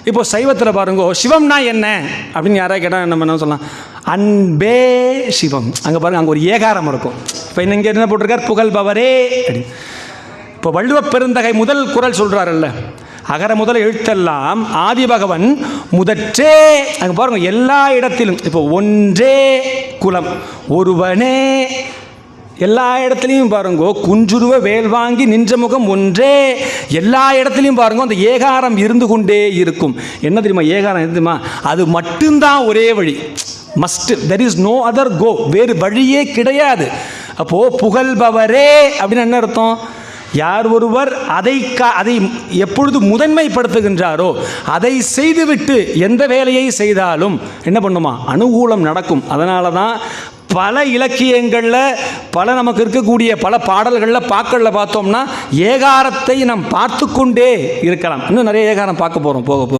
இப்போ சைவத்தில் பாருங்க, சிவம்னா என்ன அப்படின்னு யாராவது கேட்டால் நம்ம என்ன சொல்லலாம்? அன்பே சிவம். அங்கே பாருங்கள், அங்கே ஒரு ஏகாரம் இருக்கும். இப்போ இங்கே என்ன போட்டிருக்கார்? புகழ்பவரே அப்படின்னு. இப்போ வள்ளுவ பெருந்தகை முதல் குறள் சொல்கிறாரல்ல, அகர முதல் எழுத்தெல்லாம் ஆதி பகவன் முதற்றே. அங்கே பாருங்க, எல்லா இடத்திலும் இப்போ ஒன்றே குலம் ஒருவனே, எல்லா இடத்துலையும் பாருங்கோ குஞ்சுருவ வேல் வாங்கி நின்ற முகம் ஒன்றே. எல்லா இடத்துலையும் பாருங்க அந்த ஏகாரம் இருந்து கொண்டே இருக்கும். என்ன தெரியுமா ஏகாரம் தெரியுமா? அது மட்டும்தான் ஒரே வழி. Must, there is no other go. வேறு வழியே கிடையாது. அப்போது புகழ்பவரே அப்படின்னு என்ன அர்த்தம்? யார் ஒருவர் அதை எப்பொழுது முதன்மைப்படுத்துகின்றாரோ, அதை செய்துவிட்டு எந்த வேலையை செய்தாலும் என்ன பண்ணுமா? அனுகூலம் நடக்கும். அதனால தான் பல இலக்கியங்களில் பல நமக்கு இருக்கக்கூடிய பல பாடல்களில் பாக்களில் பார்த்தோம்னா ஏகாரத்தை நாம் பார்த்து கொண்டே இருக்கலாம். இன்னும் நிறைய ஏகாரம் பார்க்க போகிறோம் போக போக.